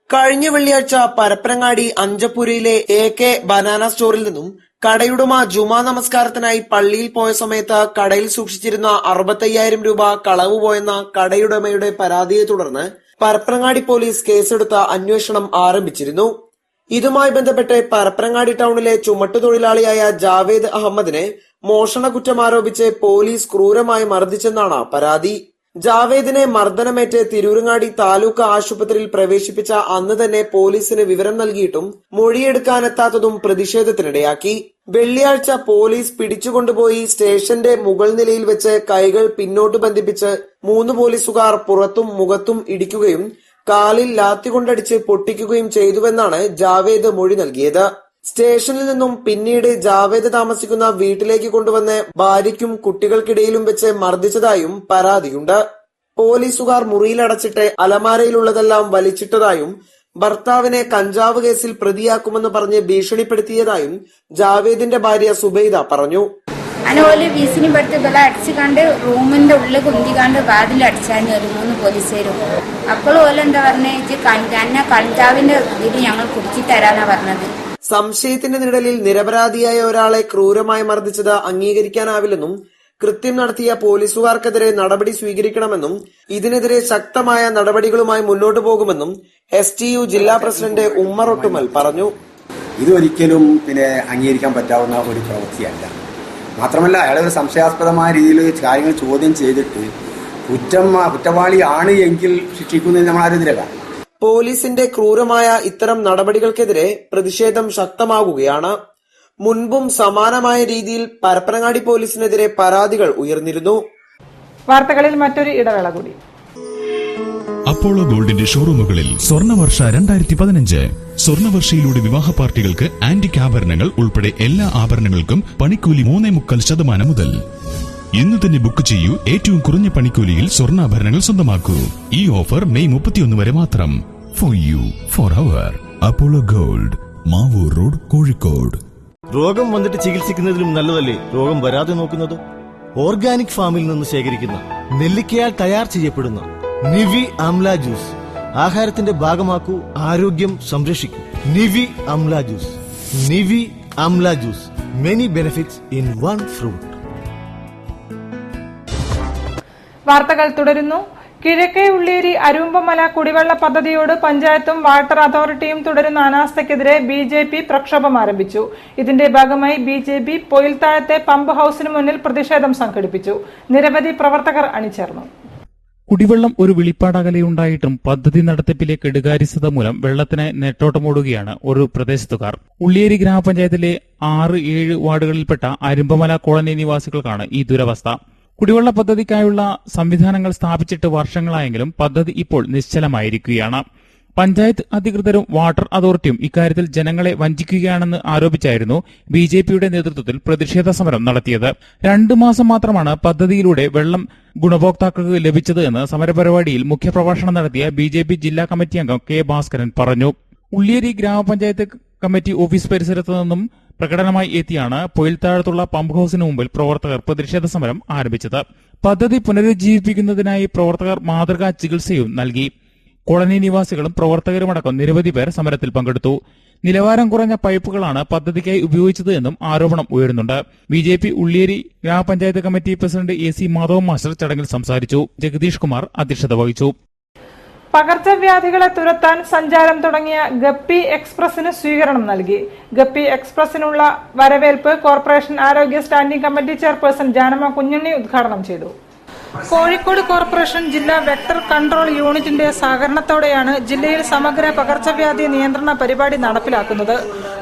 കഴിഞ്ഞ വെള്ളിയാഴ്ച പരപ്പനങ്ങാടി അഞ്ചപ്പുരയിലെ AK ബനാന സ്റ്റോറിൽ നിന്നും കടയുടമ ജുമാ നമസ്കാരത്തിനായി പള്ളിയിൽ പോയ സമയത്ത് കടയിൽ സൂക്ഷിച്ചിരുന്ന 65,000 രൂപ കളവ് പോയെന്ന കടയുടമയുടെ പരാതിയെ തുടർന്ന് പരപ്പനങ്ങാടി പോലീസ് കേസെടുത്ത അന്വേഷണം ആരംഭിച്ചിരുന്നു. ഇതുമായി ബന്ധപ്പെട്ട് പരപ്പനങ്ങാടി ടൗണിലെ ചുമട്ടുതൊഴിലാളിയായ ജാവേദ് അഹമ്മദിനെ മോഷണ കുറ്റം ആരോപിച്ച് പോലീസ് ക്രൂരമായി മർദ്ദിച്ചെന്നാണ് പരാതി. ജാവേദിനെ മർദ്ദനമേറ്റ് തിരൂരങ്ങാടി താലൂക്ക് ആശുപത്രിയിൽ പ്രവേശിപ്പിച്ച അന്ന് തന്നെ പോലീസിന് വിവരം നൽകിയിട്ടും മൊഴിയെടുക്കാനെത്താത്തതും പ്രതിഷേധത്തിനിടയാക്കി. വെള്ളിയാഴ്ച പോലീസ് പിടിച്ചുകൊണ്ടുപോയി സ്റ്റേഷന്റെ മുകൾ നിലയിൽ വെച്ച് കൈകൾ പിന്നോട്ട് ബന്ധിപ്പിച്ച് 3 പോലീസുകാർ പുറത്തും മുഖത്തും ഇടിക്കുകയും കാലിൽ ലാത്തി കൊണ്ടടിച്ച് പൊട്ടിക്കുകയും ചെയ്തുവെന്നാണ് ജാവേദ് മൊഴി നൽകിയത്. സ്റ്റേഷനിൽ നിന്നും പിന്നീട് ജാവേദ് താമസിക്കുന്ന വീട്ടിലേക്ക് കൊണ്ടുവന്ന് ഭാര്യയ്ക്കും കുട്ടികൾക്കിടയിലും വെച്ച് മർദ്ദിച്ചതായും പരാതിയുണ്ട്. പോലീസുകാർ മുറിയിലടച്ചിട്ട് അലമാരയിലുള്ളതെല്ലാം വലിച്ചിട്ടതായും ഭർത്താവിനെ കഞ്ചാവ് കേസിൽ പ്രതിയാക്കുമെന്ന് പറഞ്ഞ് ഭീഷണിപ്പെടുത്തിയതായും ജാവേദിന്റെ ഭാര്യ സുബൈദ പറഞ്ഞു. അതുപോലെ ഭീഷണിപ്പെടുത്തി ബല അടിച്ചുകാണ്ട് റൂമിന്റെ ഉള്ളിൽ കുന്തിക്കാണ്ട് വാതിലടിച്ചാണ് ഒരു 3 പോലീസുകാരും. അപ്പോൾ ഓലെ എന്താ പറഞ്ഞ എന്നെ കഞ്ചാവിന്റെ ഇതിൽ ഞങ്ങൾ കുടിച്ചു തരാനാ പറഞ്ഞത്. സംശയത്തിന്റെ നിഴലിൽ നിരപരാധിയായ ഒരാളെ ക്രൂരമായി മർദ്ദിച്ചത് അംഗീകരിക്കാനാവില്ലെന്നും കൃത്യം നടത്തിയ പോലീസുകാർക്കെതിരെ നടപടി സ്വീകരിക്കണമെന്നും ഇതിനെതിരെ ശക്തമായ നടപടികളുമായി മുന്നോട്ടു പോകുമെന്നും STU ജില്ലാ പ്രസിഡന്റ് ഉമ്മർ ഒട്ടുമൽ പറഞ്ഞു. ഇതൊരിക്കലും അംഗീകരിക്കാൻ പറ്റാവുന്ന ഒരു പ്രവൃത്തിയല്ല. മാത്രമല്ല അയാളെ ഒരു സംശയാസ്പദമായ രീതിയിൽ കാര്യങ്ങൾ ചോദ്യം ചെയ്തിട്ട് കുറ്റവാളിയാണ് എങ്കിൽ ശിക്ഷിക്കുന്നതിന് നമ്മൾ ആരെതിരല്ല. പോലീസിന്റെ ക്രൂരമായ ഇത്തരം നടപടികൾക്കെതിരെ പ്രതിഷേധം ശക്തമാകുകയാണ്. മുൻപും സമാനമായ രീതിയിൽ പരപ്പനങ്ങാടി പോലീസിനെതിരെ പരാതികൾ ഉയർന്നിരുന്നു. വാർത്തകളിൽ മറ്റൊരു ഇടവേള കൂടി. അപ്പോളോ ഗോൾഡിന്റെ ഷോറൂമുകളിൽ സ്വർണ്ണവർഷ 2015. സ്വർണ്ണവർഷയിലൂടെ വിവാഹ പാർട്ടികൾക്ക് ആന്റിക് ആഭരണങ്ങൾ ഉൾപ്പെടെ എല്ലാ ആഭരണങ്ങൾക്കും പണിക്കൂലി 3.25% മുതൽ. ഇന്ന് തന്നെ ബുക്ക് ചെയ്യൂ. ഏറ്റവും കുറഞ്ഞ പണിക്കൂലിയിൽ സ്വർണ്ണാഭരണങ്ങൾ സ്വന്തമാക്കൂ. ഈ ഓഫർ മെയ് 31 വരെ മാത്രം. ഫോർ യു, ഫോർ അവർ. Apollo Gold, Mavoor road, Kozhikode. രോഗം വന്നിട്ട് ചികിത്സിക്കുന്നതിലും നല്ലതല്ലേ രോഗം വരാതെ നോക്കുന്നത്? ഓർഗാനിക് ഫാമിൽ നിന്ന് ശേഖരിക്കുന്ന നെല്ലിക്കയാൽ തയ്യാർ ചെയ്യപ്പെടുന്ന നിവി ആംല ജ്യൂസ് ആഹാരത്തിന്റെ ഭാഗമാക്കൂ. ആരോഗ്യം സംരക്ഷിക്കൂ. Nivi amla juice. Nivi amla juice. Many benefits in one fruit. വാർത്തകൾ തുടരുന്നു. കിഴക്കേ ഉള്ളിയേരി അരുമ്പമല കുടിവെള്ള പദ്ധതിയോട് പഞ്ചായത്തും വാട്ടർ അതോറിറ്റിയും തുടരുന്ന അനാസ്ഥയ്ക്കെതിരെ BJP പ്രക്ഷോഭം ആരംഭിച്ചു. ഇതിന്റെ ഭാഗമായി BJP പൊയിൽത്താഴത്തെ പമ്പ് ഹൌസിന് മുന്നിൽ പ്രതിഷേധം സംഘടിപ്പിച്ചു. നിരവധി പ്രവർത്തകർ അണിചേർന്നു. കുടിവെള്ളം ഒരു വിളിപ്പാടകലെയുണ്ടായിട്ടും പദ്ധതി നടത്തിപ്പിലെ കെടുകാര്യസ്ഥത മൂലം വെള്ളത്തിന് നെട്ടോട്ടമോടുകയാണ് ഒരു പ്രദേശത്തുകാർ. ഉള്ളിയേരി ഗ്രാമപഞ്ചായത്തിലെ 6-7 വാർഡുകളിൽപ്പെട്ട അരുമ്പമല കോളനി നിവാസികൾക്കാണ് ഈ ദുരവസ്ഥ. കുടിവെള്ള പദ്ധതിക്കായുള്ള സംവിധാനങ്ങൾ സ്ഥാപിച്ചിട്ട് വർഷങ്ങളായെങ്കിലും പദ്ധതി ഇപ്പോൾ നിശ്ചലമായിരിക്കുകയാണ്. പഞ്ചായത്ത് അധികൃതരും വാട്ടർ അതോറിറ്റിയും ഇക്കാര്യത്തിൽ ജനങ്ങളെ വഞ്ചിക്കുകയാണെന്ന് ആരോപിച്ചായിരുന്നു BJPയുടെ നേതൃത്വത്തിൽ പ്രതിഷേധ സമരം നടത്തിയത്. 2 മാസം മാത്രമാണ് പദ്ധതിയിലൂടെ വെള്ളം ഗുണഭോക്താക്കൾക്ക് ലഭിച്ചത് എന്ന് സമരപരിപാടിയിൽ മുഖ്യപ്രഭാഷണം നടത്തിയ BJP ജില്ലാ കമ്മിറ്റി അംഗം K. ഭാസ്കരൻ പറഞ്ഞു. ഉള്ളിയേരി ഗ്രാമപഞ്ചായത്ത് കമ്മിറ്റി ഓഫീസ് പരിസരത്ത് നിന്നും പ്രകടനമായി എത്തിയാണ് പൊയിൽത്താഴത്തുള്ള പമ്പ് ഹൌസിന് മുമ്പിൽ പ്രവർത്തകർ പ്രതിഷേധ സമരം ആരംഭിച്ചത്. പദ്ധതി പുനരുജ്ജീവിപ്പിക്കുന്നതിനായി പ്രവർത്തകർ മാതൃകാ ചികിത്സയും നൽകി. കോളനി നിവാസികളും പ്രവർത്തകരുമടക്കം നിരവധി പേർ സമരത്തിൽ പങ്കെടുത്തു. നിലവാരം കുറഞ്ഞ പൈപ്പുകളാണ് പദ്ധതിക്കായി ഉപയോഗിച്ചത് എന്നും ആരോപണം ഉയരുന്നുണ്ട്. BJP ഉള്ളിയേരി ഗ്രാമപഞ്ചായത്ത് committee president AC Madhav master ചടങ്ങിൽ സംസാരിച്ചു. ജഗദീഷ് കുമാർ അധ്യക്ഷത വഹിച്ചു. പകർച്ചവ്യാധികളെ തുരത്താൻ സഞ്ചാരം തുടങ്ങിയ ഗപ്പി എക്സ്പ്രസിന് സ്വീകരണം നൽകി. ഗപ്പി എക്സ്പ്രസിനുള്ള വരവേൽപ്പ് കോർപ്പറേഷൻ ആരോഗ്യ standing committee chairperson Janamma Kunjunni ഉദ്ഘാടനം ചെയ്തു. കോഴിക്കോട് കോർപ്പറേഷൻ ജില്ലാ വെക്ടർ കൺട്രോൾ യൂണിറ്റിന്റെ സഹകരണത്തോടെയാണ് ജില്ലയിൽ സമഗ്ര പകർച്ചവ്യാധി നിയന്ത്രണ പരിപാടി നടപ്പിലാക്കുന്നത്.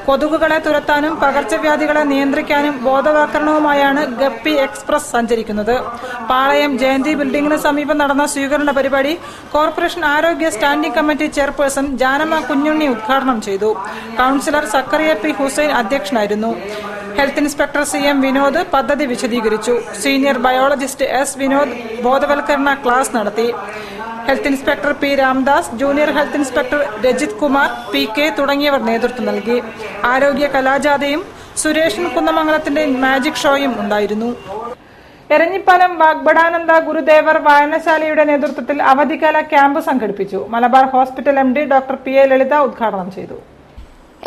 കൊതുകുകളെ തുരത്താനും പകർച്ചവ്യാധികളെ നിയന്ത്രിക്കാനും ബോധവൽക്കരണവുമായാണ് ഗപ്പി എക്സ്പ്രസ് സഞ്ചരിക്കുന്നത്. പാളയം ജയന്തി ബിൽഡിംഗിന് സമീപം നടന്ന സ്വീകരണ പരിപാടി കോർപ്പറേഷൻ ആരോഗ്യ standing committee chairperson Janamma Kunjunni ഉദ്ഘാടനം ചെയ്തു. Councillor Zacharia P. ഹുസൈൻ അധ്യക്ഷനായിരുന്നു. ഹെൽത്ത് ഇൻസ്പെക്ടർ CM വിനോദ് പദ്ധതി വിശദീകരിച്ചു. Senior biologist S. വിനോദ് ബോധവൽക്കരണ ക്ലാസ് നടത്തി. Health inspector P. Ramdas, junior health inspector Rajith Kumar, PK തുടങ്ങിയവർ നേതൃത്വം നൽകി. ആരോഗ്യ കലാജാഥയും സുരേഷൻ കുന്നമംഗലത്തിന്റെ മാജിക് ഷോയും ഉണ്ടായിരുന്നു. എരഞ്ഞിപ്പാലം വാഗ്ബടാനന്ദ ഗുരുദേവർ വായനശാലയുടെ നേതൃത്വത്തിൽ അവധിക്കാല ക്യാമ്പ് സംഘടിപ്പിച്ചു. Malabar hospital MD doctor P. A. Lalitha ഉദ്ഘാടനം ചെയ്തു.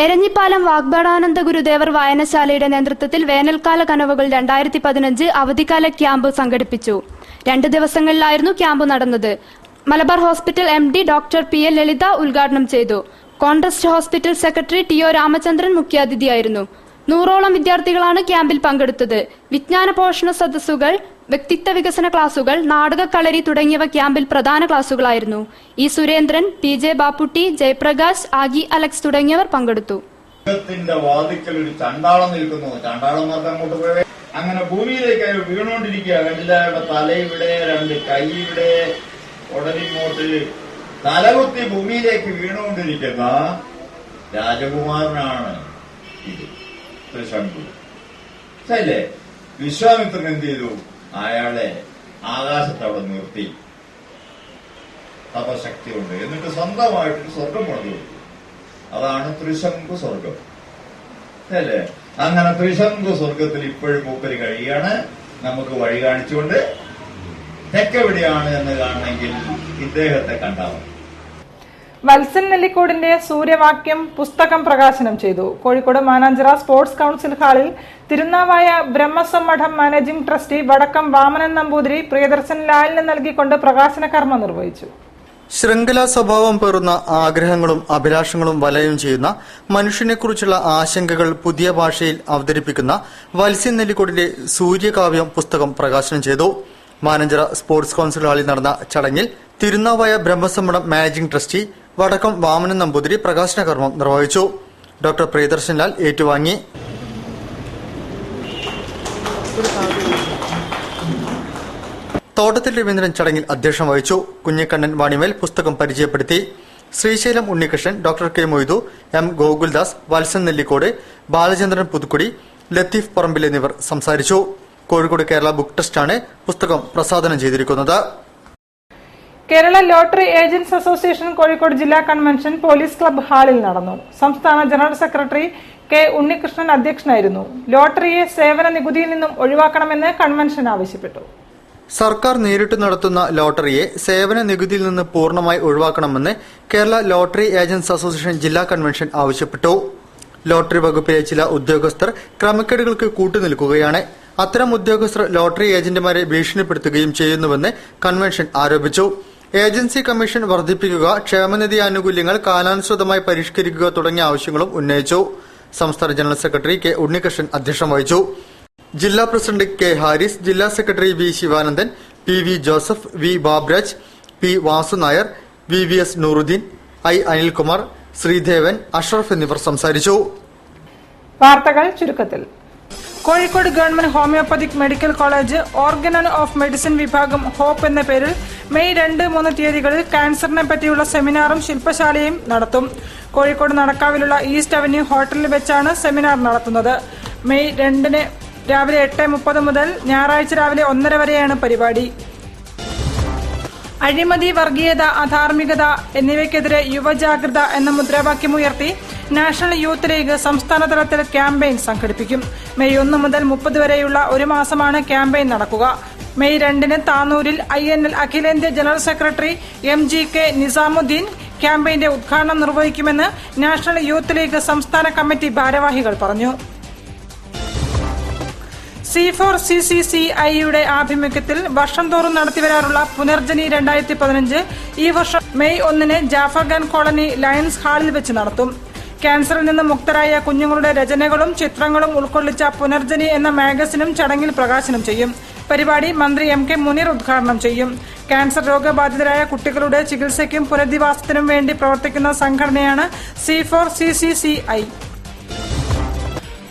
എരഞ്ഞിപ്പാലം വാഗ്ബടാനന്ദ ഗുരുദേവർ വായനശാലയുടെ നേതൃത്വത്തിൽ വേനൽക്കാല കനവുകൾ 2015 അവധിക്കാല ക്യാമ്പ് സംഘടിപ്പിച്ചു. 2 ദിവസങ്ങളിലായിരുന്നു ക്യാമ്പ് നടന്നത്. Malabar hospital MD doctor P. A. Lalitha ഉദ്ഘാടനം ചെയ്തു. കോൺട്രസ്റ്റ് ഹോസ്പിറ്റൽ സെക്രട്ടറി TO രാമചന്ദ്രൻ മുഖ്യാതിഥിയായിരുന്നു. 100ഓളം വിദ്യാർത്ഥികളാണ് ക്യാമ്പിൽ പങ്കെടുത്തത്. വിജ്ഞാന പോഷണ സദസ്സുകൾ, വ്യക്തിത്വ വികസന ക്ലാസുകൾ, നാടക കളരി തുടങ്ങിയവ ക്യാമ്പിൽ പ്രധാന ക്ലാസുകളായിരുന്നു. E. സുരേന്ദ്രൻ, PJ ബാപ്പുട്ടി, ജയപ്രകാശ്, ആഗി അലക്സ് തുടങ്ങിയവർ പങ്കെടുത്തു. വാതിക്കൽ ഒരു ചണ്ടാളം നിൽക്കുന്നു. ചണ്ടാളം അങ്ങോട്ട് പോയേ അങ്ങനെ ഭൂമിയിലേക്ക് അയാൾ വീണുകൊണ്ടിരിക്കുക. കണ്ടില്ല, തലയുടെ 2 കൈയുടെ ഉടലിങ്ങോട്ട് തലകുത്തി ഭൂമിയിലേക്ക് വീണുകൊണ്ടിരിക്കുന്ന രാജകുമാരനാണ് ഇത് തൃശങ്കു. ശരിയല്ലേ? വിശ്വാമിത്രൻ എന്ത് ചെയ്തു? അയാളെ ആകാശത്ത് അവിടെ നിർത്തി തപശക്തി കൊണ്ട്. എന്നിട്ട് സ്വന്തമായിട്ട് സ്വർഗം പണിതു കൊടുത്തു. അതാണ് ത്രിശങ്കു സ്വർഗം. അല്ലേ? അങ്ങനെ ത്രിശങ്കു സ്വർഗത്തിൽ ഇപ്പോഴും മൂപ്പര് കഴിയാണ്. നമുക്ക് വഴി കാണിച്ചുകൊണ്ട് തെക്കെവിടെയാണ് എന്ന് കാണണമെങ്കിൽ ഇദ്ദേഹത്തെ കണ്ടാൽ വത്സൻ നെല്ലിക്കോടിന്റെ സൂര്യവാക്യം പുസ്തകം പ്രകാശനം ചെയ്തു. കോഴിക്കോട് മാനാഞ്ചിറ സ്പോർട്സ് കൌൺസിൽ ഹാളിൽ തിരുനാവായ ബ്രഹ്മസ്വം മഠം മാനേജിംഗ് ട്രസ്റ്റി വടക്കം വാമനൻ നമ്പൂതിരി പ്രിയദർശൻ ലാലിന് നൽകിക്കൊണ്ട് പ്രകാശന കർമ്മം നിർവഹിച്ചു. ശൃംഖലാ സ്വഭാവം പേറുന്ന ആഗ്രഹങ്ങളും അഭിലാഷങ്ങളും വലയം ചെയ്യുന്ന മനുഷ്യനെക്കുറിച്ചുള്ള ആശങ്കകൾ പുതിയ ഭാഷയിൽ അവതരിപ്പിക്കുന്ന വത്സ്യൻ നെല്ലിക്കോടിന്റെ സൂര്യകാവ്യം പുസ്തകം പ്രകാശനം ചെയ്തു. മാനഞ്ചിറ സ്പോർട്സ് കൌൺസിൽ ഹാളിൽ നടന്ന ചടങ്ങിൽ തിരുനാവായ ബ്രഹ്മസമ്മടം മാനേജിംഗ് ട്രസ്റ്റി വടക്കം വാമനൻ നമ്പൂതിരി പ്രകാശന കർമ്മം നിർവഹിച്ചു. ഡോക്ടർ പ്രിയദർശൻ ലാൽ ഏറ്റുവാങ്ങി. തോട്ടത്തിൽ രവീന്ദ്രൻ ചടങ്ങിൽ അധ്യക്ഷം വഹിച്ചു. കുഞ്ഞിക്കണ്ണൻ വാണിമേൽ പുസ്തകം പരിചയപ്പെടുത്തി. Srisailam Unnikrishnan, doctor K Moidu, M Gokuldas, Valsan Nellikode, Balachandran Puthukkudi, Latheef Parambil എന്നിവർ സംസാരിച്ചു. കോഴിക്കോട് കേരള ബുക്ക് ട്രസ്റ്റാണ് പുസ്തകം പ്രസാദനം ചെയ്തിരിക്കുന്നത്. Kerala lottery agents association Kozhikode ജില്ലാ കൺവെൻഷൻ പോലീസ് ക്ലബ്ബ് ഹാളിൽ നടന്നു. സംസ്ഥാന ജനറൽ സെക്രട്ടറി കെ ഉണ്ണികൃഷ്ണൻ അധ്യക്ഷനായിരുന്നു. ലോട്ടറിയെ സേവന നികുതിയിൽ നിന്നും ഒഴിവാക്കണമെന്ന് കൺവെൻഷൻ ആവശ്യപ്പെട്ടു. സർക്കാർ നേരിട്ട് നടത്തുന്ന ലോട്ടറിയെ സേവന നികുതിയിൽ നിന്ന് പൂർണ്ണമായി ഒഴിവാക്കണമെന്ന് കേരള ലോട്ടറി ഏജന്റ്സ് അസോസിയേഷൻ ജില്ലാ കൺവെൻഷൻ ആവശ്യപ്പെട്ടു. ലോട്ടറി വകുപ്പിലെ ചില ഉദ്യോഗസ്ഥർ ക്രമക്കേടുകൾക്ക് കൂട്ടുനിൽക്കുകയാണ്. അത്തരം ഉദ്യോഗസ്ഥർ ലോട്ടറി ഏജന്റുമാരെ ഭീഷണിപ്പെടുത്തുകയും ചെയ്യുന്നുവെന്ന് കൺവെൻഷൻ ആരോപിച്ചു. ഏജൻസി കമ്മീഷൻ വർദ്ധിപ്പിക്കുക, ക്ഷേമനിധി ആനുകൂല്യങ്ങൾ കാലാനുസൃതമായി പരിഷ്കരിക്കുക തുടങ്ങിയ ആവശ്യങ്ങളും ഉന്നയിച്ചു. സംസ്ഥാന ജനറൽ സെക്രട്ടറി കെ ഉണ്ണികൃഷ്ണൻ അധ്യക്ഷം വഹിച്ചു. ജില്ലാ പ്രസിഡന്റ് കെ ഹാരിസ്, ജില്ലാ secretary V Sivanandan, P V Joseph, V Babraj, P Vasu Nair, V V S Nooruddin, I Anilkumar, Sreedevan, Ashraf എന്നിവർ സംസാരിച്ചു. വാർത്തകൾ ചുരുക്കത്തിൽ. Kozhikode government homeopathic medical college organ of medicine വിഭാഗം ഹോപ്പ് എന്ന പേരിൽ മെയ് 2, 3 തീയതികളിൽ ക്യാൻസറിനെ പറ്റിയുള്ള സെമിനാറും ശില്പശാലയും നടത്തും. കോഴിക്കോട് നടക്കാവിലുള്ള ഈസ്റ്റ് അവന്യൂ ഹോട്ടലിൽ വെച്ചാണ് സെമിനാർ നടത്തുന്നത്. മെയ് 2 രാവിലെ 8:30 മുതൽ ഞായറാഴ്ച രാവിലെ 1:30 വരെയാണ് പരിപാടി. അഴിമതി, വർഗീയത, അധാർമികത എന്നിവയ്ക്കെതിരെ യുവജാഗ്രത എന്ന മുദ്രാവാക്യമുയർത്തി നാഷണൽ യൂത്ത് ലീഗ് സംസ്ഥാന തലത്തിൽ ക്യാമ്പയിൻ സംഘടിപ്പിക്കും. മെയ് 1 മുതൽ 30 വരെയുള്ള ഒരു മാസമാണ് ക്യാമ്പയിൻ നടക്കുക. മെയ് 2 താനൂരിൽ INL അഖിലേന്ത്യാ ജനറൽ സെക്രട്ടറി MGK നിസാമുദ്ദീൻ ക്യാമ്പയിന്റെ ഉദ്ഘാടനം നിർവഹിക്കുമെന്ന് നാഷണൽ യൂത്ത് ലീഗ് സംസ്ഥാന കമ്മിറ്റി ഭാരവാഹികൾ പറഞ്ഞു. C4CCCIയുടെ ആഭിമുഖ്യത്തിൽ വർഷം തോറും നടത്തിവരാറുള്ള പുനർജനി 2015 ഈ വർഷം മെയ് 1 ജാഫർഖാൻ കോളനി ലയൺസ് ഹാളിൽ വെച്ച് നടത്തും. ക്യാൻസറിൽ നിന്ന് മുക്തരായ കുഞ്ഞുങ്ങളുടെ രചനകളും ചിത്രങ്ങളും ഉൾക്കൊള്ളിച്ച പുനർജനി എന്ന മാഗസിനും ചടങ്ങിൽ പ്രകാശനം ചെയ്യും. പരിപാടി മന്ത്രി MK മുനീർ ഉദ്ഘാടനം ചെയ്യും. ക്യാൻസർ രോഗബാധിതരായ കുട്ടികളുടെ ചികിത്സയ്ക്കും പുനരധിവാസത്തിനും വേണ്ടി പ്രവർത്തിക്കുന്ന സംഘടനയാണ് C4CCCI.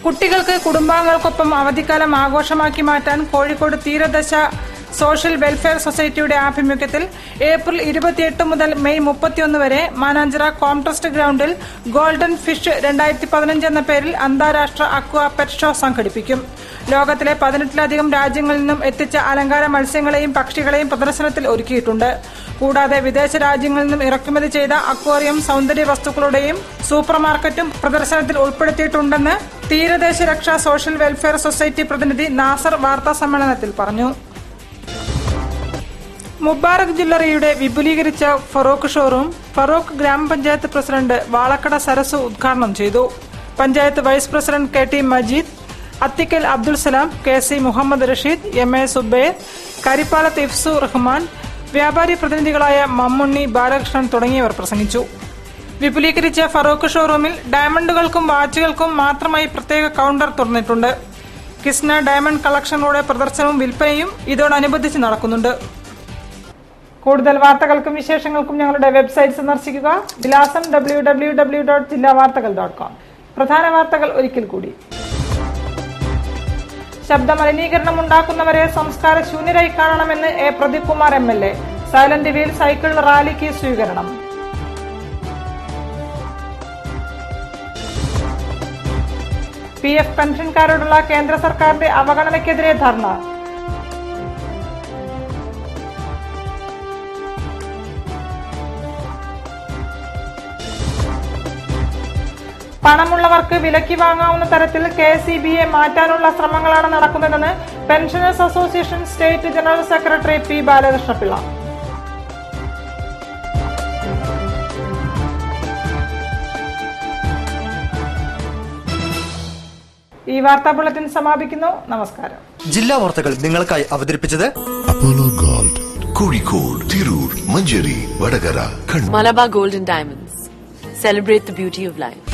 കുട്ടികൾക്ക് കുടുംബാംഗങ്ങൾക്കൊപ്പം അവധിക്കാലം ആഘോഷമാക്കി മാറ്റാൻ കോഴിക്കോട് തീരദശ സോഷ്യൽ വെൽഫെയർ സൊസൈറ്റിയുടെ ആഭിമുഖ്യത്തിൽ ഏപ്രിൽ 28 മുതൽ മെയ് 31 വരെ മാനാഞ്ചിറ കോംട്രസ്റ്റ് ഗ്രൌണ്ടിൽ ഗോൾഡൻ ഫിഷ് 2015 എന്ന പേരിൽ അന്താരാഷ്ട്ര അക്വാ പെറ്റ് ഷോ സംഘടിപ്പിക്കും. ലോകത്തിലെ 18ലധികം രാജ്യങ്ങളിൽ നിന്നും എത്തിച്ച അലങ്കാര മത്സ്യങ്ങളെയും പക്ഷികളെയും പ്രദർശനത്തിൽ ഒരുക്കിയിട്ടുണ്ട്. കൂടാതെ വിദേശ രാജ്യങ്ങളിൽ നിന്നും ഇറക്കുമതി ചെയ്ത അക്വേറിയം, സൗന്ദര്യ വസ്തുക്കളുടെയും സൂപ്പർമാർക്കറ്റും പ്രദർശനത്തിൽ ഉൾപ്പെടുത്തിയിട്ടുണ്ടെന്ന് തീരദേശ രക്ഷാ സോഷ്യൽ വെൽഫെയർ സൊസൈറ്റി പ്രതിനിധി നാസർ വാർത്താ സമ്മേളനത്തിൽ പറഞ്ഞു. മുബാറക് ജ്വല്ലറിയുടെ വിപുലീകരിച്ച ഫറോക്ക് ഷോറൂം ഫറോക്ക് ഗ്രാമപഞ്ചായത്ത് പ്രസിഡന്റ് വാളക്കട സരസു ഉദ്ഘാടനം ചെയ്തു. Panchayat vice president KT Majeed, Athikkal Abdul Salam, KC Muhammad Rasheed, MA Zubair, കരിപ്പാലത്ത് ഇഫ്സു റഹ്മാൻ, വ്യാപാരി പ്രതിനിധികളായ മമ്മുണ്ണി, ബാലകൃഷ്ണൻ തുടങ്ങിയവർ പ്രസംഗിച്ചു. വിപുലീകരിച്ച ഫറോക്ക് ഷോറൂമിൽ ഡയമണ്ടുകൾക്കും വാച്ചുകൾക്കും മാത്രമായി പ്രത്യേക കൌണ്ടർ തുറന്നിട്ടുണ്ട്. കിസ്ന ഡയമണ്ട് കളക്ഷനുകളുടെ പ്രദർശനവും വിൽപ്പനയും ഇതോടനുബന്ധിച്ച് നടക്കുന്നുണ്ട്. കൂടുതൽ വാർത്തകൾക്കും വിശേഷങ്ങൾക്കും ഞങ്ങളുടെ വെബ്സൈറ്റ് സന്ദർശിക്കുക. വിലാസം www.jillavartakal.com. പ്രധാന വാർത്തകൾ ഒരിക്കൽ കൂടി. ശബ്ദമലിനീകരണം ഉണ്ടാക്കുന്നവരെ സംസ്കാര ശൂന്യരായി കാണണമെന്ന് A. Pradeep Kumar MLA. Silent wheel cycle റാലിക്ക് സ്വീകരണം. PF പെൻഷൻകാരോടുള്ള കേന്ദ്ര സർക്കാരിന്റെ അവഗണനയ്ക്കെതിരെ ധർണ. പണമുള്ളവർക്ക് വിലയ്ക്ക് വാങ്ങാവുന്ന തരത്തിൽ KCBയെ മാറ്റാനുള്ള ശ്രമങ്ങളാണ് നടക്കുന്നതെന്ന് pensioners association state general secretary P. Balakrishnapillai. ഈ വാർത്താ ബുള്ളറ്റിൻ സമാപിക്കുന്നു. നമസ്കാരം. ജില്ലാ വാർത്തകൾ നിങ്ങൾക്കായി അവതരിപ്പിച്ചത് Apollo Gold, Kozhikode, Tirur, Manjeri, Vadakara, Kannur. Malabar Gold and Diamonds. Celebrate the beauty of life.